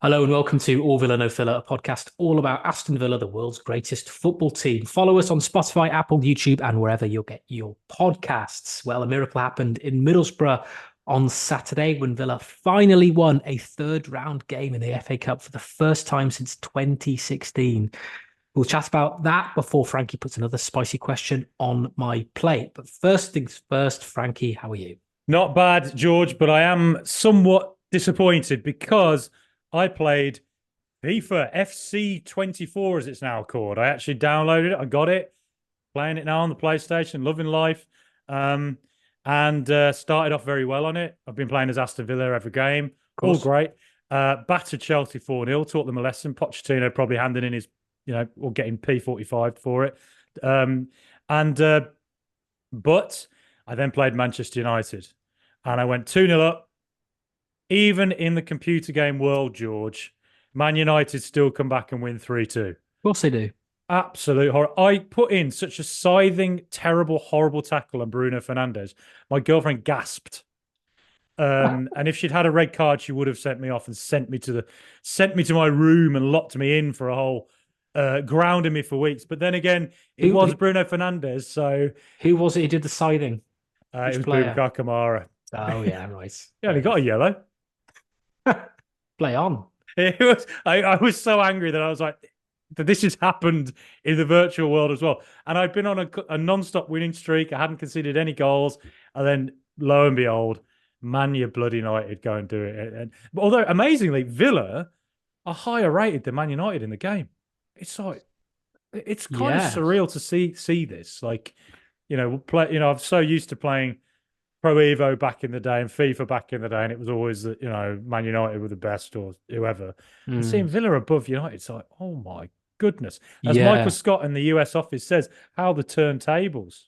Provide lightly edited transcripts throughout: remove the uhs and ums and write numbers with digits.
Hello and welcome to All Villa No Filler, a podcast all about Aston Villa, the world's greatest football team. Follow us on Spotify, Apple, YouTube, and wherever you'll get your podcasts. Well, a miracle happened in Middlesbrough on Saturday when Villa finally won a third round game in the FA Cup for the first time since 2016. We'll chat about that before Frankie puts another spicy question on my plate. But first things first, Frankie, how are you? Not bad, George, but I am somewhat disappointed because I played FIFA FC 24, as it's now called. I actually downloaded it. I got it, playing it now on the PlayStation, loving life, and started off very well on it. I've been playing as Aston Villa every game, Of all course. great. Battered Chelsea 4-0, taught them a lesson. Pochettino probably handing in his, or getting P45 for it. And But I then played Manchester United and I went 2-0 up. Even in the computer game world, George, Man United still come back and win 3-2. Of course they do. Absolute horror. I put in such a scything, terrible, horrible tackle on Bruno Fernandes. My girlfriend gasped. And if she'd had a red card, she would have sent me off and sent me to my room and locked me in for a whole grounding me for weeks. But then again, it Who, was Bruno Fernandes, so who was it who did the scything? it Which was player? Boubacar Kamara. Oh, yeah, right. He Fair only got a enough. yellow. Play on. I was so angry that I was like, that this has happened in the virtual world as well. And I'd been on a non-stop winning streak. I hadn't conceded any goals. And then lo and behold, Man U bloody United go and do it. Although amazingly, Villa are higher rated than Man United in the game. It's like it's kind of Yeah. surreal to see this. Like, I'm so used to playing Pro Evo back in the day and FIFA back in the day, and it was always that Man United were the best or whoever. And seeing Mm. Villa above United, it's like, oh my goodness. As Michael Yeah. Scott in the US office says, how the turntables.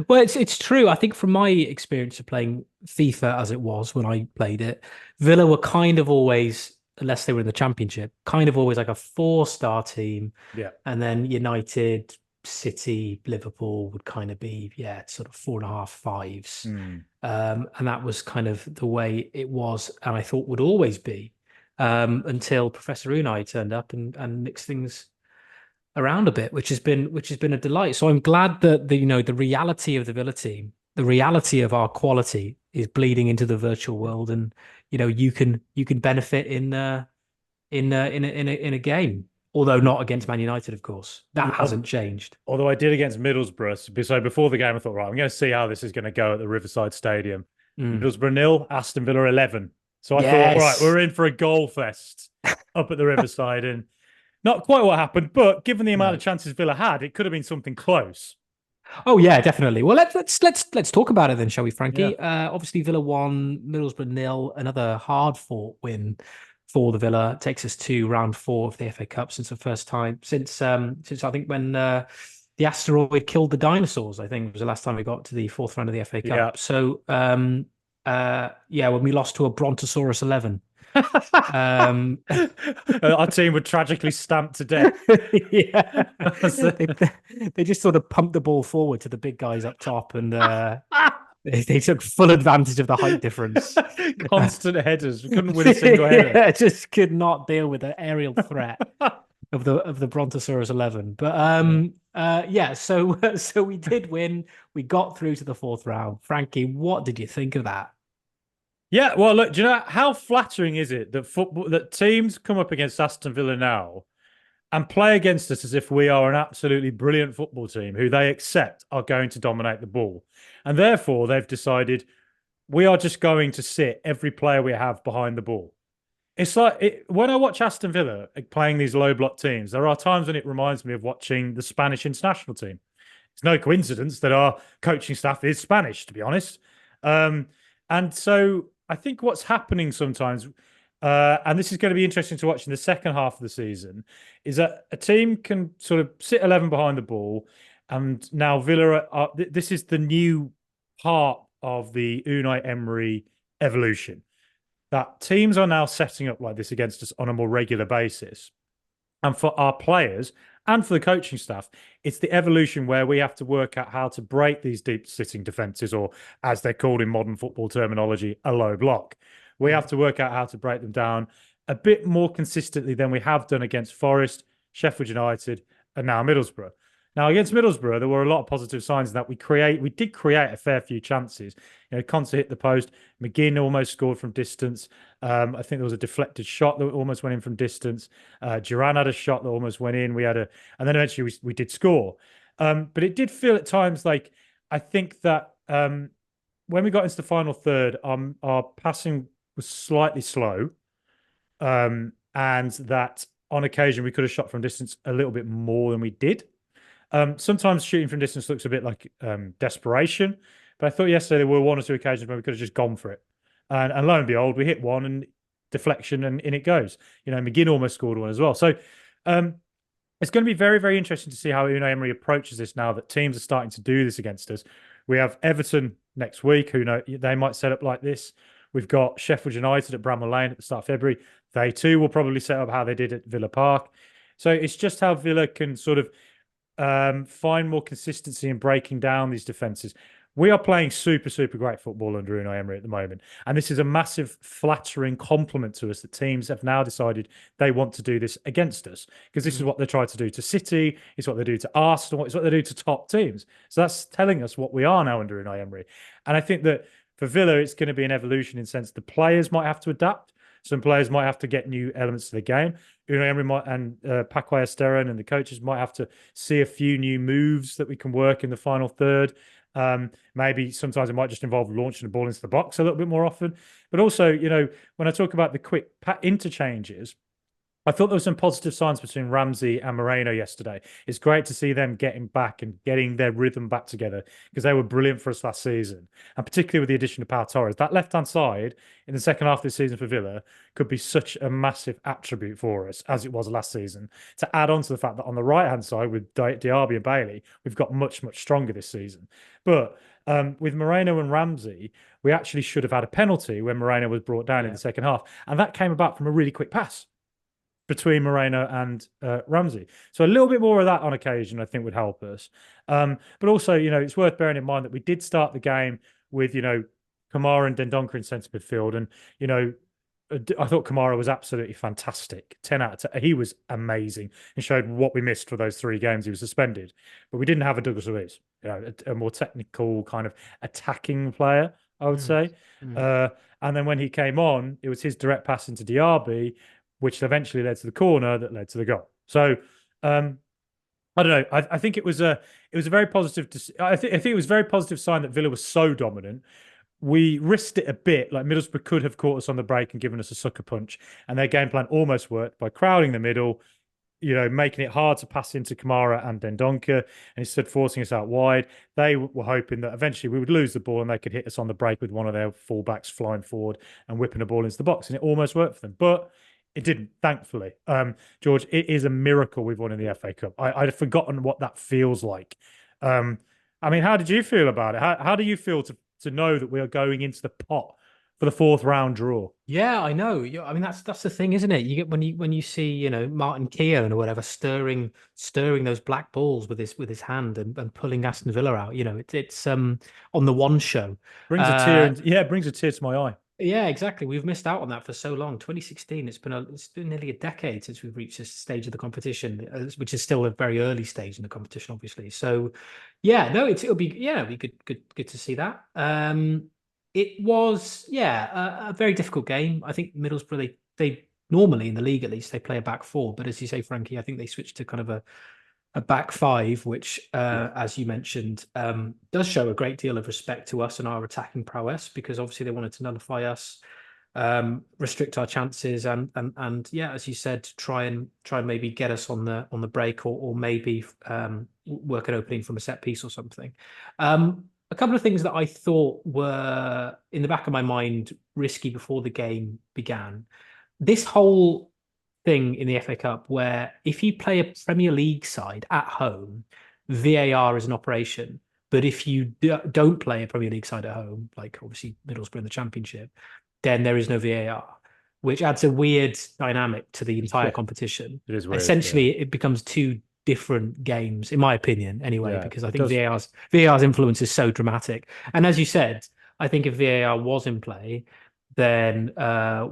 Well, it's true. I think from my experience of playing FIFA as it was when I played it, Villa were kind of always, unless they were in the championship, kind of always like a four-star team. Yeah. And then United, City, Liverpool would kind of be, yeah, sort of four and a half, fives. Mm. And that was kind of the way it was, and I thought would always be, until Professor Unai turned up and mixed things around a bit, which has been a delight. So I'm glad that the reality of the Villa team, the reality of our quality is bleeding into the virtual world, and you can benefit in a game, although not against Man United, of course. That hasn't changed. Although I did against Middlesbrough. So before the game, I thought, right, I'm going to see how this is going to go at the Riverside Stadium. Mm. Middlesbrough nil, Aston Villa 11. So I thought, right, Yes. we're in for a goal fest up at the Riverside. And not quite what happened, but given the amount of No. chances Villa had, it could have been something close. Oh yeah, definitely. Well, let's talk about it then, shall we, Yeah. Frankie? Obviously Villa won, Middlesbrough nil. Another hard-fought win for the Villa takes us to round four of the FA Cup since the first time since I think when the asteroid killed the dinosaurs. I think was the last time we got to the fourth round of the FA Yeah. Cup. So yeah, when we lost to a Brontosaurus 11. Um, Our team were tragically stamped to death. yeah, they just sort of pumped the ball forward to the big guys up top, and they took full advantage of the height difference. Constant headers. We couldn't win a single header. Yeah, just could not deal with the aerial threat of the Brontosaurus 11. But Yeah. yeah, so we did win. We got through to the fourth round. Frankie, what did you think of that? Yeah, well, look, do you know how flattering is it that teams come up against Aston Villa now and play against us as if we are an absolutely brilliant football team who they accept are going to dominate the ball. And therefore, they've decided we are just going to sit every player we have behind the ball. It's like when I watch Aston Villa playing these low block teams, there are times when it reminds me of watching the Spanish international team. It's no coincidence that our coaching staff is Spanish, to be honest. Um, and so I think what's happening sometimes, and this is going to be interesting to watch in the second half of the season, is that a team can sort of sit 11 behind the ball. And now Villa this is the new part of the Unai Emery evolution, that teams are now setting up like this against us on a more regular basis. And for our players and for the coaching staff, it's the evolution where we have to work out how to break these deep sitting defenses, or as they're called in modern football terminology, a low block. We have to work out how to break them down a bit more consistently than we have done against Forest, Sheffield United, and now Middlesbrough. Now, against Middlesbrough, there were a lot of positive signs that we did create a fair few chances. Conte hit the post. McGinn almost scored from distance. I think there was a deflected shot that almost went in from distance. Durán had a shot that almost went in. And then eventually we did score. But it did feel at times like, I think that when we got into the final third, our passing was slightly slow. And that on occasion we could have shot from distance a little bit more than we did. Sometimes shooting from distance looks a bit like desperation, but I thought yesterday there were one or two occasions where we could have just gone for it. And lo and behold, we hit one and deflection and in it goes. McGinn almost scored one as well. So it's going to be very, very interesting to see how Unai Emery approaches this now that teams are starting to do this against us. We have Everton next week, who know they might set up like this. We've got Sheffield United at Bramall Lane at the start of February. They too will probably set up how they did at Villa Park. So it's just how Villa can sort of find more consistency in breaking down these defenses. We are playing super, super great football under Unai Emery at the moment. And this is a massive flattering compliment to us that teams have now decided they want to do this against us, because this is what they try to do to City, it's what they do to Arsenal, it's what they do to top teams. So that's telling us what we are now under Unai Emery. And I think that for Villa, it's going to be an evolution in the sense the players might have to adapt. Some players might have to get new elements to the game. Unai Emery and Paco Esteran and the coaches might have to see a few new moves that we can work in the final third. Maybe sometimes it might just involve launching the ball into the box a little bit more often. But also, when I talk about the quick interchanges, I thought there were some positive signs between Ramsey and Moreno yesterday. It's great to see them getting back and getting their rhythm back together, because they were brilliant for us last season. And particularly with the addition of Pau Torres, that left-hand side in the second half of the season for Villa could be such a massive attribute for us, as it was last season. To add on to the fact that on the right-hand side with Diaby and Bailey, we've got much, much stronger this season. But with Moreno and Ramsey, we actually should have had a penalty when Moreno was brought down in the second half. And that came about from a really quick pass between Moreno and Ramsey. So a little bit more of that on occasion, I think, would help us. But also, it's worth bearing in mind that we did start the game with, Kamara and Dendoncker in centre midfield. And, I thought Kamara was absolutely fantastic. 10 out of 10. He was amazing and showed what we missed for those 3 games he was suspended. But we didn't have a Douglas Luiz, a more technical kind of attacking player, I would say. And then when he came on, it was his direct pass into Diaby, which eventually led to the corner that led to the goal. So I don't know. I think it was a very positive. I think it was a very positive sign that Villa was so dominant. We risked it a bit. Like Middlesbrough could have caught us on the break and given us a sucker punch, and their game plan almost worked by crowding the middle, making it hard to pass into Kamara and Dendoncker, and instead forcing us out wide. They were hoping that eventually we would lose the ball and they could hit us on the break with one of their fullbacks flying forward and whipping the ball into the box, and it almost worked for them. But it didn't, thankfully. George, it is a miracle we've won in the FA Cup. I'd forgotten what that feels like. How did you feel about it? How do you feel to know that we are going into the pot for the 4th round draw? Yeah, I know. That's the thing, isn't it? You get when you see Martin Keown or whatever stirring those black balls with his hand and pulling Aston Villa out. It's on the One Show. Brings a tear. It brings a tear to my eye. Yeah, exactly. We've missed out on that for so long. 2016. It's been nearly a decade since we've reached this stage of the competition, which is still a very early stage in the competition, obviously. So, yeah, no, it'll be good to see that. It was a very difficult game. I think Middlesbrough they normally in the league at least they play a back 4, but as you say, Frankie, I think they switched to kind of a back 5, which, as you mentioned, does show a great deal of respect to us and our attacking prowess, because obviously they wanted to nullify us, restrict our chances, and as you said, try and maybe get us on the break, or maybe work an opening from a set piece or something. A couple of things that I thought were in the back of my mind risky before the game began. This whole thing in the FA Cup where if you play a Premier League side at home, VAR is an operation. But if you don't play a Premier League side at home, like obviously Middlesbrough in the Championship, then there is no VAR, which adds a weird dynamic to the entire competition. It is weird. Essentially, it becomes 2 different games, in my opinion, anyway, because I think VAR's influence is so dramatic. And as you said, I think if VAR was in play, then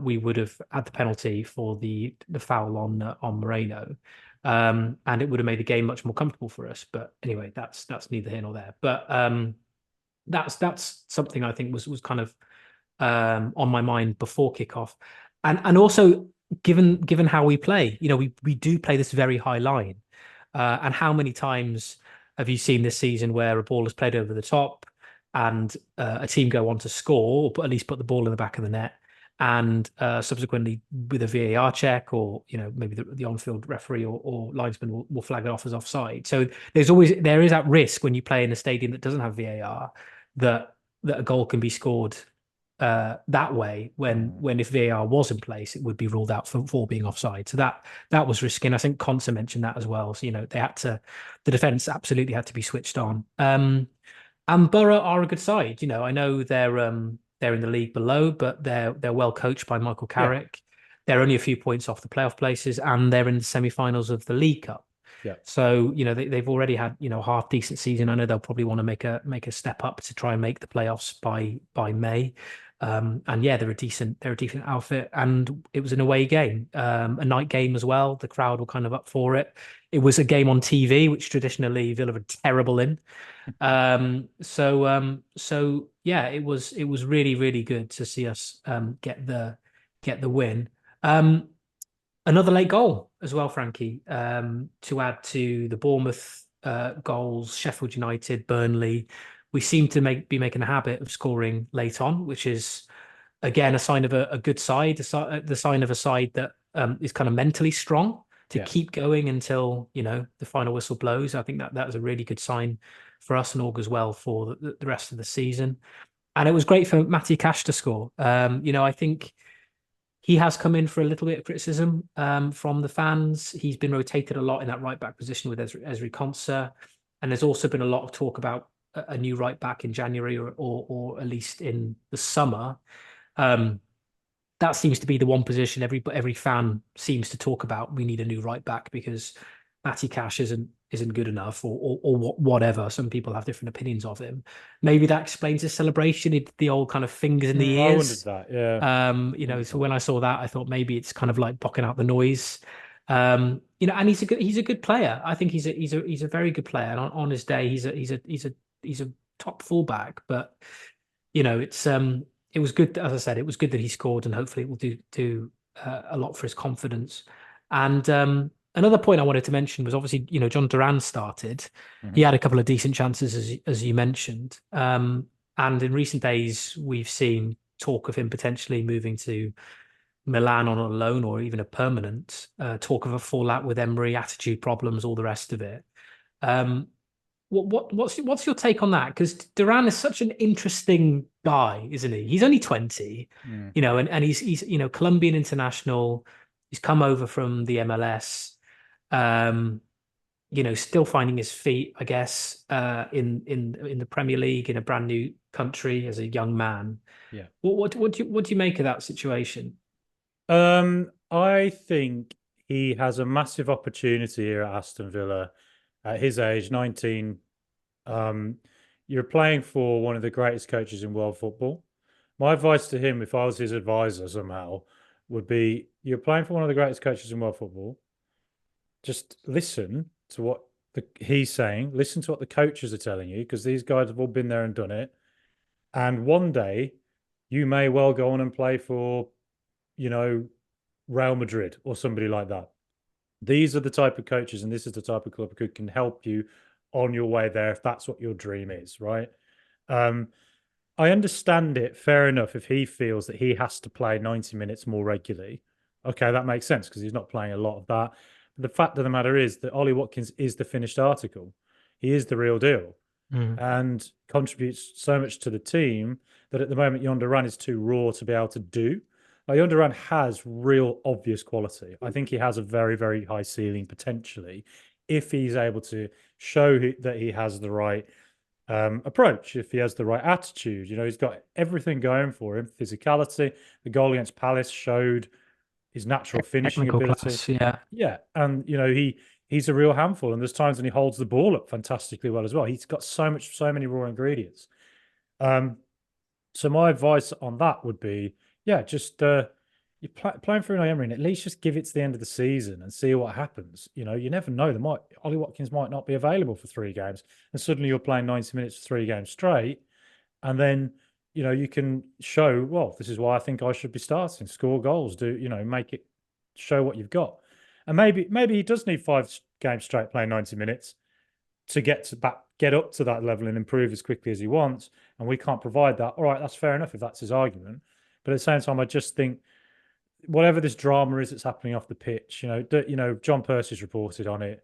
we would have had the penalty for the foul on Moreno, and it would have made the game much more comfortable for us. But anyway, that's neither here nor there. But that's something I think was kind of on my mind before kickoff, and also given how we play, we do play this very high line, and how many times have you seen this season where a ball is played over the top and a team go on to score, or at least put the ball in the back of the net, and subsequently with a VAR check, or maybe the on-field referee or linesman will flag it off as offside. So there is that risk when you play in a stadium that doesn't have VAR that a goal can be scored that way when if VAR was in place, it would be ruled out for being offside. So that was risky. And I think Consa mentioned that as well. So the defense absolutely had to be switched on. And Borough are a good side. I know they're in the league below, but they're well coached by Michael Carrick. Yeah. They're only a few points off the playoff places, and they're in the semi-finals of the League Cup. Yeah. So they've already had half decent season. I know they'll probably want to make a step up to try and make the playoffs by May. And yeah, they're a decent outfit, and it was an away game, a night game as well. The crowd were kind of up for it. It was a game on TV, which traditionally Villa are terrible in. So yeah, it was really, really good to see us get the win. Another late goal as well, Frankie, to add to the Bournemouth goals, Sheffield United, Burnley. We seem to be making a habit of scoring late on, which is, again, a sign of a good side, the sign of a side that is kind of mentally strong to keep going until, the final whistle blows. I think that was a really good sign for us and augurs well for the rest of the season. And it was great for Matty Cash to score. I think he has come in for a little bit of criticism from the fans. He's been rotated a lot in that right back position with Ezri Konsa. And there's also been a lot of talk about a new right back in January or at least in the summer. That seems to be the one position every fan seems to talk about. We need a new right back because Matty Cash isn't good enough or whatever. Some people have different opinions of him. Maybe that explains his celebration, the old kind of fingers in the ears. I wondered that, yeah. So when I saw that, I thought maybe it's kind of like blocking out the noise. And he's a good player. I think he's a very good player. And on his day, he's a top fullback. But it was good. As I said, it was good that he scored, and hopefully it will do a lot for his confidence. And another point I wanted to mention was obviously, Jhon Durán started. Mm-hmm. He had a couple of decent chances, as you mentioned. And in recent days, we've seen talk of him potentially moving to Milan on a loan or even a permanent. Talk of a fallout with Emery, attitude problems, all the rest of it. What's your take on that? Because Durán is such an interesting guy, isn't he? He's only 20, and he's Colombian international. He's come over from the MLS. Still finding his feet, I guess, in the Premier League in a brand new country as a young man. Yeah. What do you make of that situation? I think he has a massive opportunity here at Aston Villa. At his age, 19, you're playing for one of the greatest coaches in world football. My advice to him, if I was his advisor somehow, would be, you're playing for one of the greatest coaches in world football. Just listen to what he's saying. Listen to what the coaches are telling you, because these guys have all been there and done it. And one day, you may well go on and play for, Real Madrid or somebody like that. These are the type of coaches, and this is the type of club who can help you on your way there if that's what your dream is, right? I understand it, fair enough, if he feels that he has to play 90 minutes more regularly. Okay, that makes sense because he's not playing a lot of that. But the fact of the matter is that Ollie Watkins is the finished article. He is the real deal and contributes so much to the team that at the moment Jhon Durán is too raw to be able to do. Jhon Durán has real obvious quality. I think he has a very, very high ceiling potentially if he's able to show that he has the right approach, if he has the right attitude. He's got everything going for him. Physicality, the goal against Palace showed his natural finishing ability. Class, yeah. And, he's a real handful. And there's times when he holds the ball up fantastically well as well. He's got so many raw ingredients. So my advice on that would be, yeah, just you're playing for Unai Emery, and at least just give it to the end of the season and see what happens. You never know. Ollie Watkins might not be available for 3 games, and suddenly you're playing 90 minutes for 3 games straight, and then you can show, well, this is why I think I should be starting. Score goals, make it, show what you've got, and maybe he does need 5 games straight playing 90 minutes to get up to that level and improve as quickly as he wants, and we can't provide that. All right, that's fair enough if that's his argument, but at the same time, I just think whatever this drama is that's happening off the pitch, John Percy's reported on it.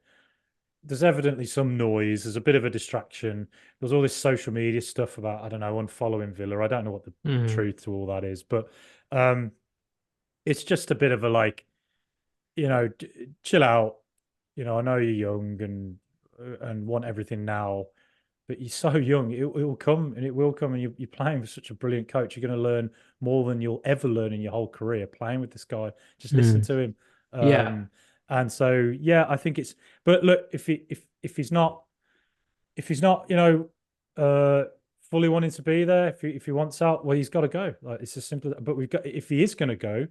There's evidently some noise. There's a bit of a distraction. There's all this social media stuff about, I don't know, unfollowing Villa. I don't know what the truth to all that is, but it's just a bit of a chill out. I know you're young and want everything now, but you're so young. It will come, and it will come. And you're playing with such a brilliant coach. You're going to learn more than you'll ever learn in your whole career playing with this guy. Just listen to him. Yeah. And so, yeah, I think it's. But look, if he's not, fully wanting to be there, if he wants out, well, he's got to go. Like, it's as simple. But if he is going to go,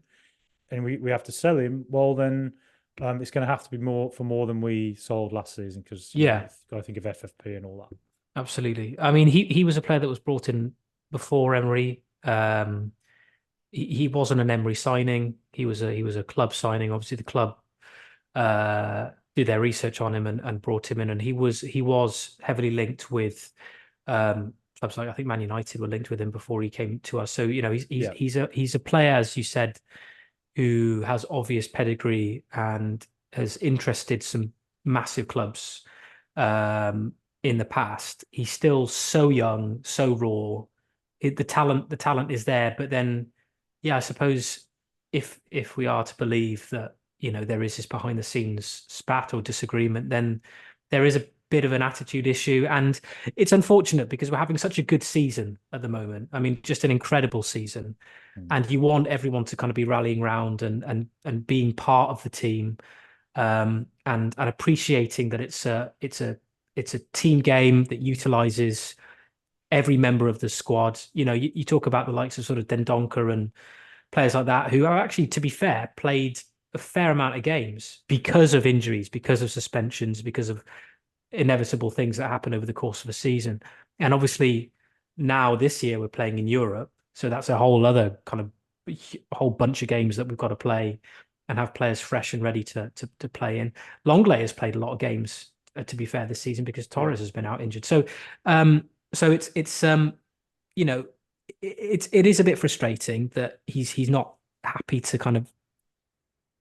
and we have to sell him, well, then it's going to have to be more than we sold last season, because you've got to think of FFP and all that. Absolutely. I mean, he was a player that was brought in before Emery. He wasn't an Emery signing. He was a club signing. Obviously, the club did their research on him and brought him in, and he was heavily linked with clubs like, I think, Man United were linked with him before he came to us. So he's a player, as you said, who has obvious pedigree and has interested some massive clubs in the past. He's still so young, so raw. The talent is there, but then, I suppose if we are to believe that there is this behind the scenes spat or disagreement, then there is a bit of an attitude issue, and it's unfortunate because we're having such a good season at the moment. I mean, just an incredible season, and you want everyone to kind of be rallying around and being part of the team, and appreciating that it's a team game that utilizes every member of the squad. You talk about the likes of sort of Dendoncker and players like that, who are actually, to be fair, played a fair amount of games because of injuries, because of suspensions, because of inevitable things that happen over the course of a season. And obviously now this year we're playing in Europe, so that's a whole other kind of a whole bunch of games that we've got to play and have players fresh and ready to play in. Longley has played a lot of games, to be fair, this season, because Torres has been out injured. So it is a bit frustrating that he's not happy to kind of,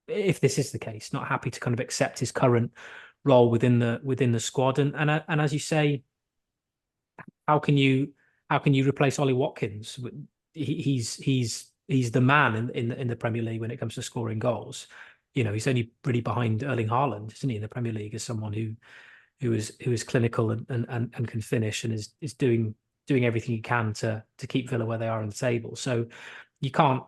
if this is the case, not happy to kind of accept his current role within the squad. And as you say, how can you replace Ollie Watkins? He's the man in the Premier League when it comes to scoring goals. He's only really behind Erling Haaland, isn't he, in the Premier League, as someone who is clinical and can finish and is doing everything he can to keep Villa where they are on the table. So you can't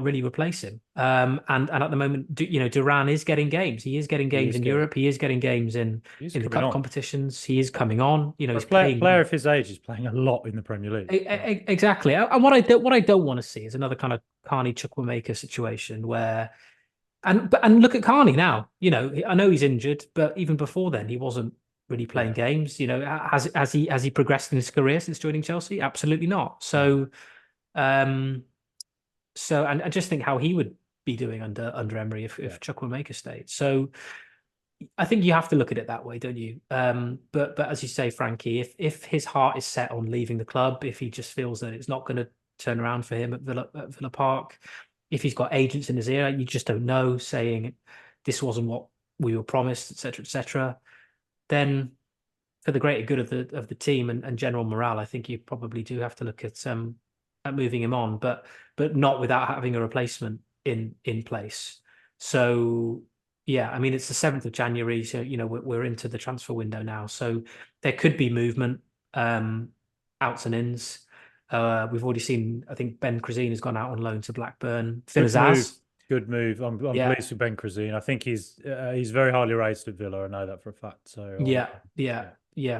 really replace him. And at the moment, Durán is getting games. He is getting games in Europe. He is getting games in the cup competitions. He is coming on. He's playing. Player of his age is playing a lot in the Premier League. Exactly. And what I don't want to see is another kind of Carney Chukwuemeka situation where, and look at Carney now. I know he's injured, but even before then, he wasn't really playing games. Has he progressed in his career since joining Chelsea? Absolutely not. So, and I just think how he would be doing under Emery if Chukwuemeka stayed. So I think you have to look at it that way, don't you? But as you say, Frankie, if his heart is set on leaving the club, if he just feels that it's not going to turn around for him at Villa Park, if he's got agents in his ear, you just don't know, saying this wasn't what we were promised, etc., then for the greater good of the team and general morale, I think you probably do have to look at moving him on, but not without having a replacement in place. So I mean, it's the 7th of January, so we're into the transfer window now, so there could be movement, outs and ins. We've already seen, I think Ben Crasine has gone out on loan to Blackburn. Good move. I'm pleased with Ben Crasine. I think he's very highly rated at Villa. I know that for a fact. So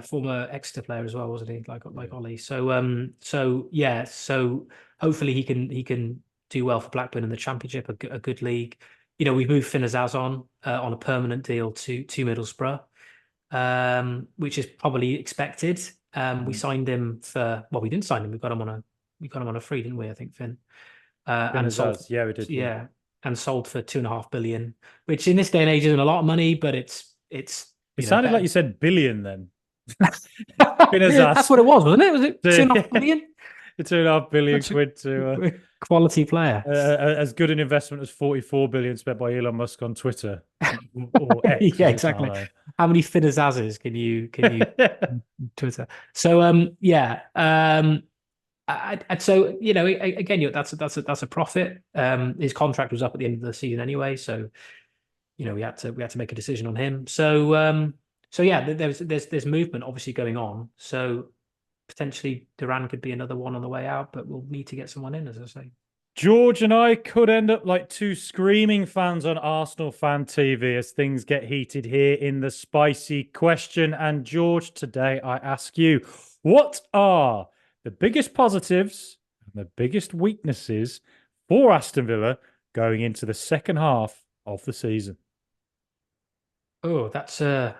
former Exeter player as well, wasn't he? Like Ollie. So hopefully he can do well for Blackburn in the Championship, a good league. You know, we've moved Finn Azaz on a permanent deal to Middlesbrough, which is probably expected. We signed him for, well, we didn't sign him. We got him on a free, didn't we? I think Finn. And sold, yeah, we did. Yeah, and sold for 2.5 billion, which in this day and age isn't a lot of money, but it's. It sounded like you said billion then. That's what it was, wasn't it? Was it 2.5 billion? 2.5 billion quid to quality player. As good an investment as 44 billion spent by Elon Musk on Twitter. Or X, yeah, exactly. How many Finn Azazes can you Twitter? So so you know, again, that's a profit. His contract was up at the end of the season anyway, so you know we had to make a decision on him. So yeah, there's movement obviously going on. So potentially Durán could be another one on the way out, but we'll need to get someone in, as I say. George and I could end up like two screaming fans on Arsenal Fan TV as things get heated here in the spicy question. And George, today I ask you, what are the biggest positives and the biggest weaknesses for Aston Villa going into the second half of the season? Oh, that's a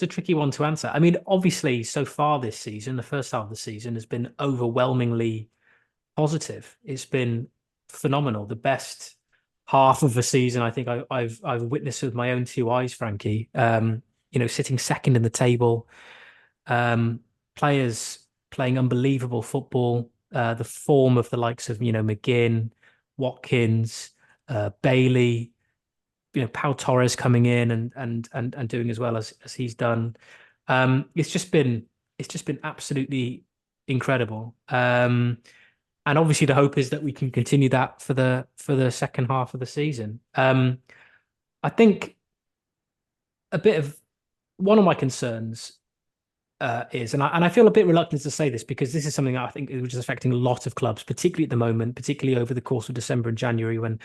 tricky one to answer. I mean, obviously, so far this season, the first half of the season has been overwhelmingly positive. It's been phenomenal. The best half of the season I think I've witnessed with my own two eyes, Frankie. You know, sitting second in the table, players playing unbelievable football. The form of the likes of, you know, McGinn, Watkins, Bailey. You know, Pau Torres coming in and doing as well as he's done. It's just been absolutely incredible. And obviously the hope is that we can continue that for the second half of the season. I think a bit of one of my concerns is, and I feel a bit reluctant to say this because this is something I think which is affecting a lot of clubs, particularly at the moment, particularly over the course of December and January when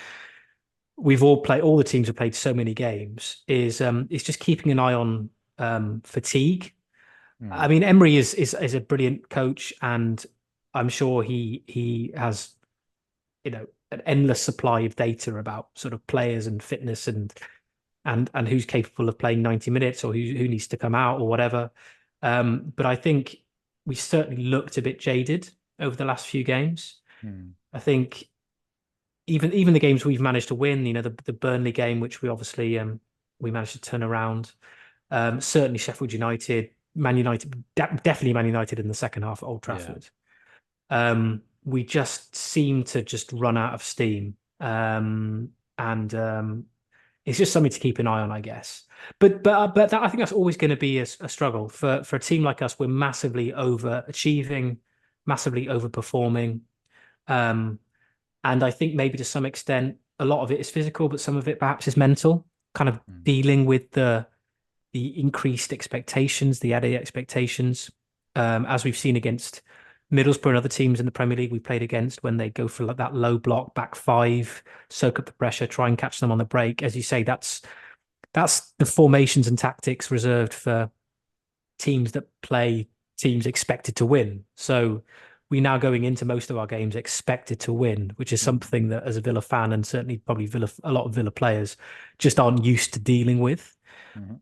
all the teams have played so many games, is just keeping an eye on fatigue. I mean, Emery is a brilliant coach, and I'm sure he has, you know, an endless supply of data about sort of players and fitness and who's capable of playing 90 minutes or who needs to come out or whatever. But I think we certainly looked a bit jaded over the last few games. I think even the games we've managed to win, you know, the Burnley game, which we obviously we managed to turn around. Certainly Sheffield United, Man United, definitely Man United in the second half at Old Trafford. Yeah. We just seem to just run out of steam, and it's just something to keep an eye on, I guess. But that, I think that's always going to be a struggle for a team like us. We're massively overachieving, massively overperforming. And I think maybe to some extent, a lot of it is physical, but some of it perhaps is mental, kind of dealing with the increased expectations, the added expectations, as we've seen against Middlesbrough and other teams in the Premier League we played against when they go for like that low block, back five, soak up the pressure, try and catch them on the break. As you say, that's the formations and tactics reserved for teams that play teams expected to win. So we now going into most of our games expected to win, which is something that as a Villa fan and certainly probably a lot of Villa players just aren't used to dealing with.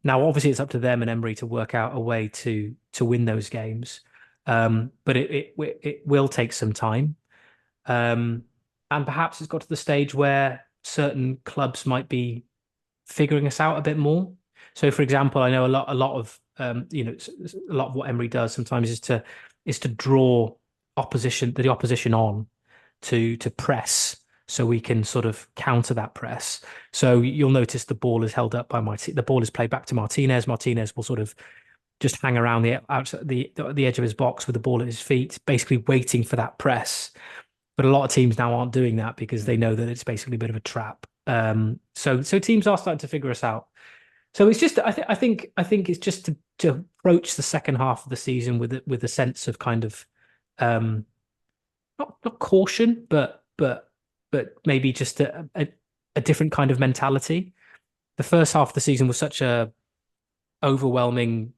Now, obviously, it's up to them and Emery to work out a way to win those games, but it will take some time, and perhaps it's got to the stage where certain clubs might be figuring us out a bit more. So, for example, I know a lot of you know, a lot of what Emery does sometimes is to draw the opposition on to press so we can sort of counter that press. So you'll notice the ball is held up by the ball is played back to Martinez. Martinez will sort of just hang around the edge of his box with the ball at his feet, basically waiting for that press. But a lot of teams now aren't doing that because they know that it's basically a bit of a trap. So teams are starting to figure us out. So it's just I think it's just to approach the second half of the season with a sense of kind of not caution, but maybe just a different kind of mentality. The first half of the season was such a overwhelming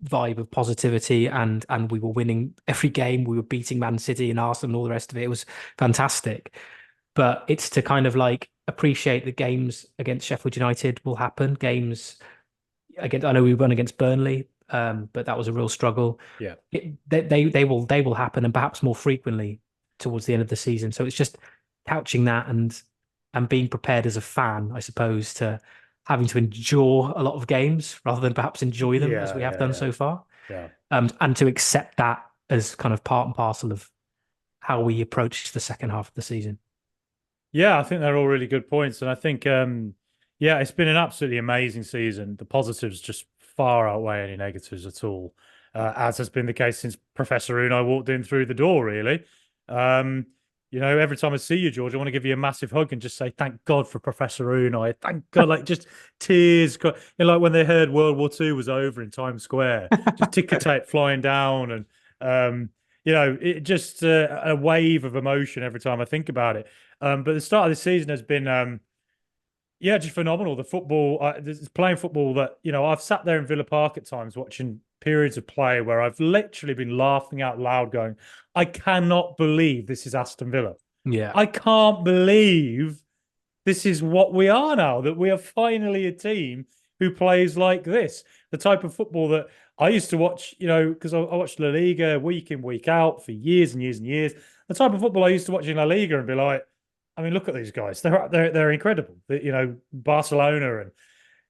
vibe of positivity, and we were winning every game. We were beating Man City and Arsenal and all the rest of it. It was fantastic. But it's to kind of like appreciate the games against Sheffield United will happen. Games against, I know we won against Burnley, but that was a real struggle. Yeah. They will happen, and perhaps more frequently towards the end of the season. So it's just couching that and being prepared as a fan, I suppose, to having to endure a lot of games rather than perhaps enjoy them as we have done so far. Yeah. And to accept that as kind of part and parcel of how we approach the second half of the season. Yeah, I think they're all really good points. And I think, yeah, it's been an absolutely amazing season. The positives just far outweigh any negatives at all, as has been the case since Professor Unai walked in through the door, really. Every time I see you, George, I want to give you a massive hug and just say, thank God for Professor Unai. Thank God, like just tears. Like when they heard World War II was over in Times Square, just ticker tape flying down. And, it just a wave of emotion every time I think about it. But the start of the season has been, just phenomenal. The football, playing football that, I've sat there in Villa Park at times watching periods of play where I've literally been laughing out loud going, I cannot believe this is Aston Villa. Yeah. I can't believe this is what we are now, that we are finally a team who plays like this. The type of football that I used to watch, because I watched La Liga week in, week out for years and years and years. The type of football I used to watch in La Liga and be like, I mean, look at these guys. They're incredible. Barcelona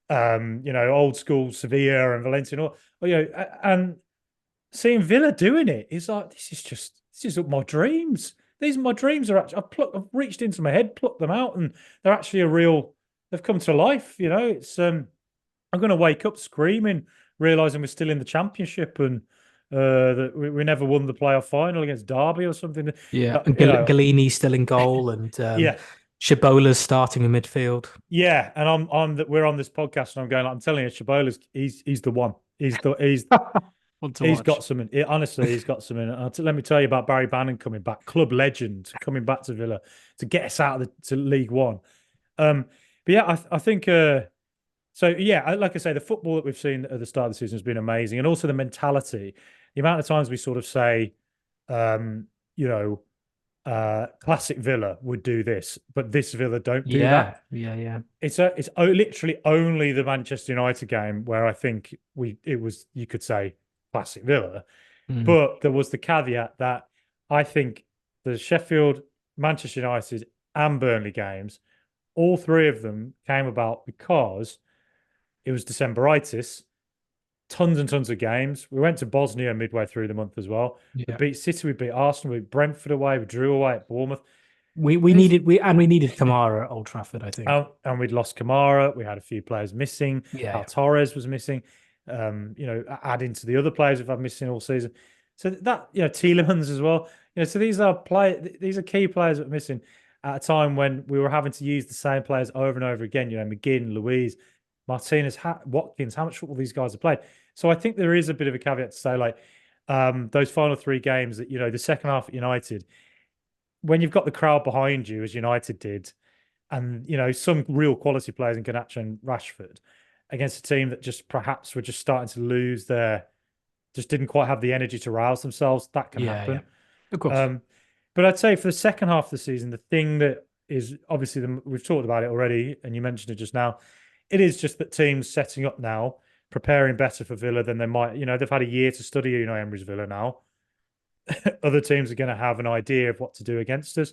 and old school Sevilla and Valencia, and seeing Villa doing it is like this is my dreams. These are my dreams. I've reached into my head, plucked them out, and they're actually they've come to life. It's I'm going to wake up screaming, realizing we're still in the Championship and that we never won the playoff final against Derby or something. Yeah, and Galini's still in goal, and Shibola's starting in midfield. Yeah, and we're on this podcast, and I'm going. I'm telling you, Shibola's he's the one. He's got something. Honestly, he's got something. Let me tell you about Barry Bannon coming back, club legend coming back to Villa to get us out of to League One. But yeah, I think. So yeah, like I say, the football that we've seen at the start of the season has been amazing, and also the mentality. The amount of times we sort of say, classic Villa would do this, but this Villa don't do that. Yeah. It's literally only the Manchester United game where I think you could say classic Villa, but there was the caveat that I think the Sheffield, Manchester United, and Burnley games, all three of them came about because it was Decemberitis. Tons and tons of games. We went to Bosnia midway through the month as well. Yeah. We beat City, we beat Arsenal, we beat Brentford away, we drew away at Bournemouth. We needed Kamara at Old Trafford, I think. And we'd lost Kamara. We had a few players missing. Torres was missing. Adding to the other players we've had missing all season. So that Tielemans as well. So these are key players that are missing at a time when we were having to use the same players over and over again. McGinn, Louise, Martinez, Watkins. How much football these guys have played? So I think there is a bit of a caveat to say, like, those final three games that, the second half at United, when you've got the crowd behind you, as United did, and, some real quality players in Garnacho and Rashford against a team that just perhaps were just starting to just didn't quite have the energy to rouse themselves, that can happen. Yeah. Of course. But I'd say for the second half of the season, the thing that is obviously, we've talked about it already, and you mentioned it just now, it is just that teams setting up now, preparing better for Villa than they might. They've had a year to study Unai Emery's Villa now. Other teams are going to have an idea of what to do against us.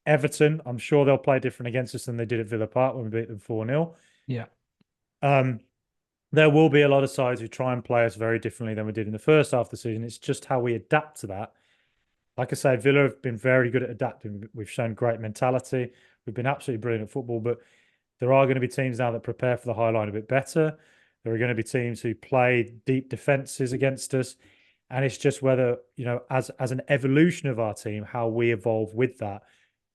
Everton, I'm sure they'll play different against us than they did at Villa Park when we beat them 4-0. Yeah. There will be a lot of sides who try and play us very differently than we did in the first half of the season. It's just how we adapt to that. Like I say, Villa have been very good at adapting. We've shown great mentality. We've been absolutely brilliant at football, but there are going to be teams now that prepare for the high line a bit better. There are going to be teams who play deep defenses against us. And it's just whether, as an evolution of our team, how we evolve with that.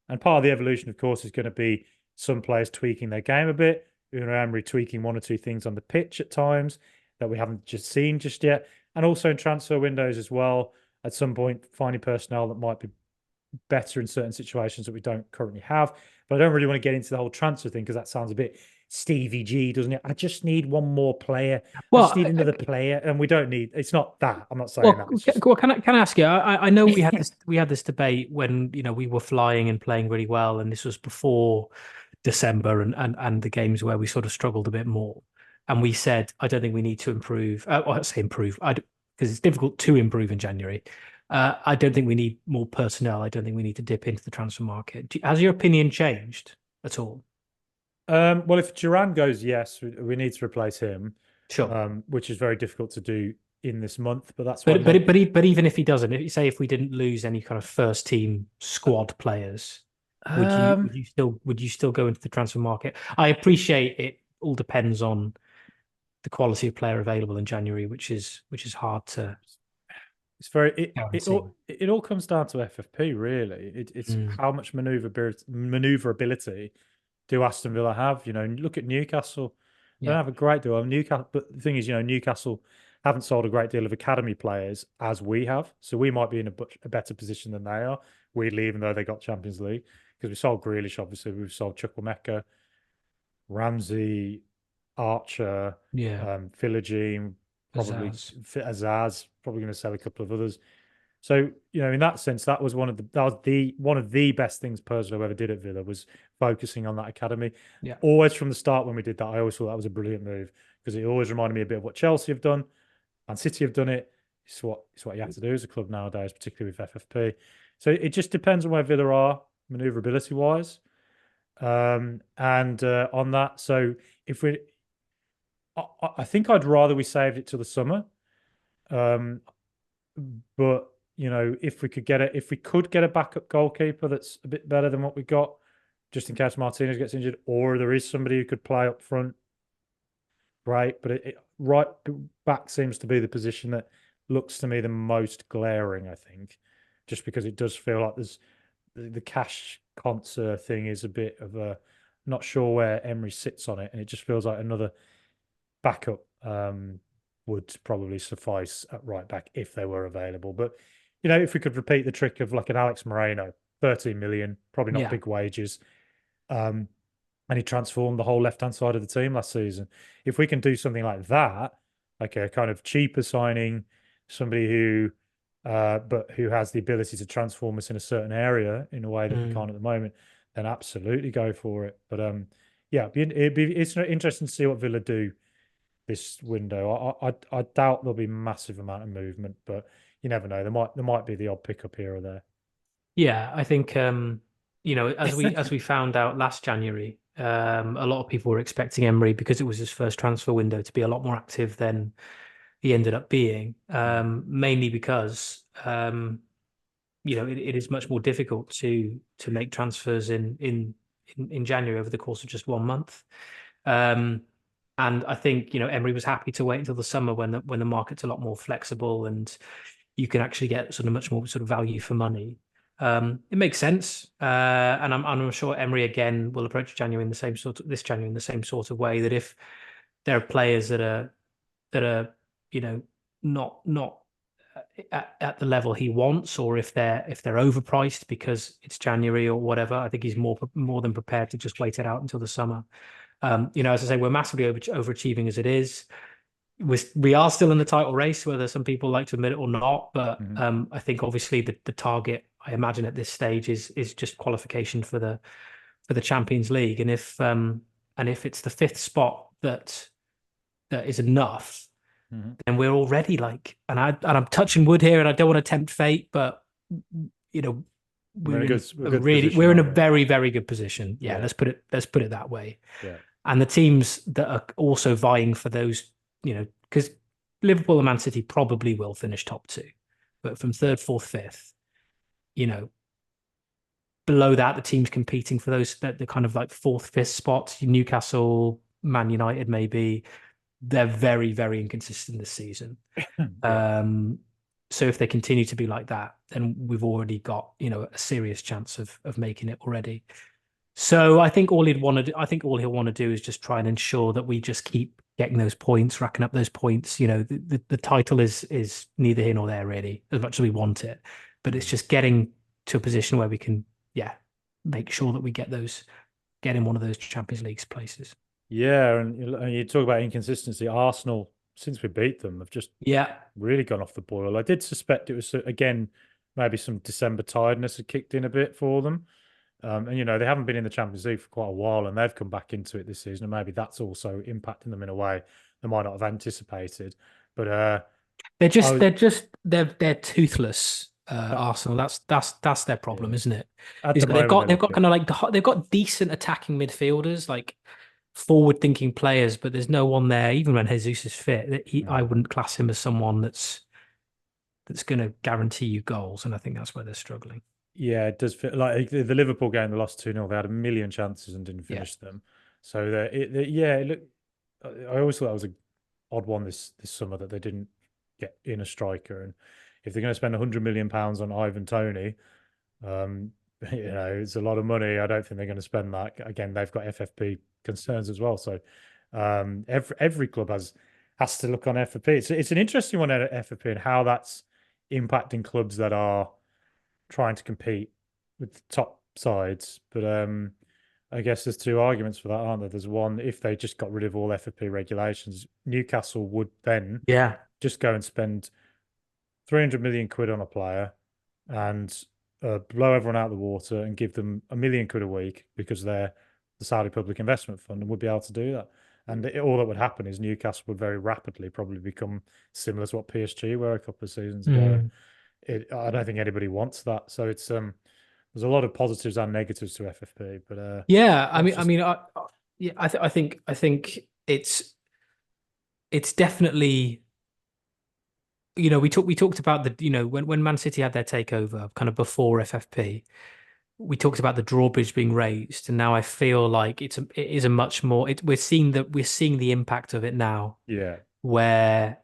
And part of the evolution, of course, is going to be some players tweaking their game a bit. Unai Emery tweaking one or two things on the pitch at times that we haven't just seen just yet. And also in transfer windows as well, at some point, finding personnel that might be better in certain situations that we don't currently have. But I don't really want to get into the whole transfer thing because that sounds a bit Stevie G, doesn't it? I just need one more player. I just Well, need another player, and we don't need. It's not that. I'm not saying well, that. It's just can I ask you? I know we had this debate when we were flying and playing really well, and this was before December and the games where we sort of struggled a bit more. And we said, I don't think we need to improve. I say improve, because it's difficult to improve in January. I don't think we need more personnel. I don't think we need to dip into the transfer market. Has your opinion changed at all? well, if Duran goes, yes, we need to replace him, Sure. which is very difficult to do in this month. But that's why But even if he doesn't, if we didn't lose any kind of first team squad players, would you um, would you still go into the transfer market? I appreciate it all depends on the quality of player available in January, which is hard to it's very guarantee. it all comes down to FFP really. It's Mm, how much maneuverability do Aston Villa have? Look at Newcastle. They don't yeah. have a great deal of Newcastle, but the thing is, Newcastle haven't sold a great deal of academy players as we have, so we might be in a better position than they are. Weirdly, even though they got Champions League, because we sold Grealish, obviously we've sold Chukwuemeka, Ramsey, Archer, Yeah. Philogene, probably Pizzazz. Azaz, probably going to sell a couple of others. So, in that sense, that was one of the best things personally I ever did at Villa was focusing on that academy. Yeah. Always from the start when we did that, I always thought that was a brilliant move because it always reminded me a bit of what Chelsea have done and City have done it. It's what you have to do as a club nowadays, particularly with FFP. So it just depends on where Villa are maneuverability wise. And on that, so if I think I'd rather we saved it till the summer. Um, but if we could get a backup goalkeeper that's a bit better than what we got, just in case Martinez gets injured, or there is somebody who could play up front, great. But right back seems to be the position that looks to me the most glaring. I think, just because it does feel like there's the Cash concert thing is a bit of a not sure where Emery sits on it, and it just feels like another backup would probably suffice at right back if they were available. But if we could repeat the trick of like an Alex Moreno, 13 million, probably not Yeah. big wages, and he transformed the whole left hand side of the team last season. If we can do something like that, like a kind of cheaper signing, somebody but who has the ability to transform us in a certain area in a way that we Mm. can't at the moment, then absolutely go for it. But yeah, it's interesting to see what Villa do this window. I doubt there'll be massive amount of movement, but you never know. There might be the odd pickup here or there. Yeah, I think as we found out last January, a lot of people were expecting Emery because it was his first transfer window to be a lot more active than he ended up being. Mainly because it is much more difficult to make transfers in January over the course of just 1 month. Um, and I think Emery was happy to wait until the summer when the market's a lot more flexible and you can actually get sort of much more sort of value for money. It makes sense, and I'm sure Emery again will approach January in the same sort of this January in the same sort of way that if there are players that are not at the level he wants, or if they're overpriced because it's January or whatever, I think he's more than prepared to just wait it out until the summer. As I say, we're massively overachieving as it is. We are still in the title race, whether some people like to admit it or not. But I think obviously the target, I imagine at this stage, is just qualification for the Champions League. And if it's the fifth spot that is enough, then we're already like, I'm touching wood here, and I don't want to tempt fate, but we're in a very, very good position. Yeah, let's put it that way. Yeah. And the teams that are also vying for those, because Liverpool and Man City probably will finish top two, but from third, fourth, fifth, below that, the teams competing for those, the kind of like fourth, fifth spots, Newcastle, Man United, maybe, they're very, very inconsistent this season. So if they continue to be like that, then we've already got, a serious chance of making it already. So I think all he'll want to do is just try and ensure that we just keep getting those points, racking up those points. The title is neither here nor there really, as much as we want it, but it's just getting to a position where we can, make sure that we get in one of those Champions League places. Yeah, and you talk about inconsistency. Arsenal, since we beat them, have just Yeah. really gone off the boil. I did suspect it was again maybe some December tiredness had kicked in a bit for them. And they haven't been in the Champions League for quite a while, and they've come back into it this season, and maybe that's also impacting them in a way they might not have anticipated. But They're I just was they're just they're toothless. uh, Arsenal. That's their problem, yeah, isn't it? at Is the that they've moment got they're they've got looking. kind of like they've got decent attacking midfielders, like forward-thinking players, but there's no one there. Even when Jesus is fit, I Mm. wouldn't class him as someone that's going to guarantee you goals, and I think that's where they're struggling. Yeah, it does feel like the Liverpool game, they lost 2-0. They had a million chances and didn't Yeah, finish them. So yeah, it looked. I always thought that was an odd one this summer that they didn't get in a striker. And if they're going to spend £100 million on Ivan Toney, um, it's a lot of money. I don't think they're going to spend that. Again, they've got FFP concerns as well. So every club has to look on FFP. It's an interesting one at FFP and how that's impacting clubs that are trying to compete with the top sides. But I guess there's two arguments for that, aren't there? There's one, if they just got rid of all FFP regulations, Newcastle would then yeah, just go and spend 300 million quid on a player and blow everyone out of the water and give them £1 million a week because they're the Saudi Public Investment Fund and would be able to do that. And all that would happen is Newcastle would very rapidly probably become similar to what PSG were a couple of seasons ago. And Mm. I don't think anybody wants that. So it's there's a lot of positives and negatives to FFP, but Yeah. that's just Yeah, I think it's definitely. We talked about when Man City had their takeover, kind of before FFP. We talked about the drawbridge being raised, and now I feel like it is a much more. We're seeing the impact of it now, yeah, where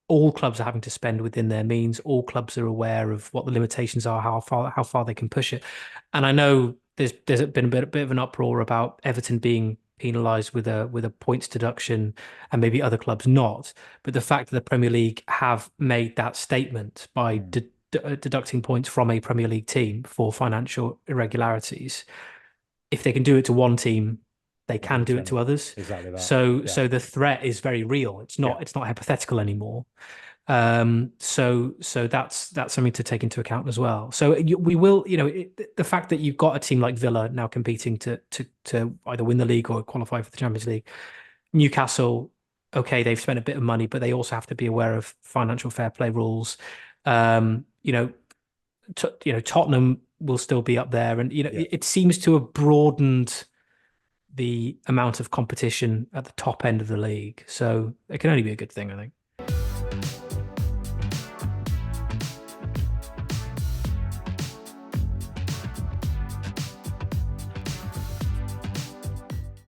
all clubs are having to spend within their means. All clubs are aware of what the limitations are, how far they can push it. And I know there's been a bit of an uproar about Everton being penalised with a points deduction, and maybe other clubs not. But the fact that the Premier League have made that statement by mm, deducting points from a Premier League team for financial irregularities, if they can do it to one team, they they can can do do to it to anyone. others. Exactly that. So Yeah, so the threat is very real. It's yeah, not hypothetical anymore. So that's something to take into account as well. So we will, the fact that you've got a team like Villa now competing to either win the league or qualify for the Champions League. Newcastle, okay, they've spent a bit of money, but they also have to be aware of financial fair play rules. Um, you know, Tottenham will still be up there, and yeah. it seems to have broadened the amount of competition at the top end of the league. So it can only be a good thing, I think.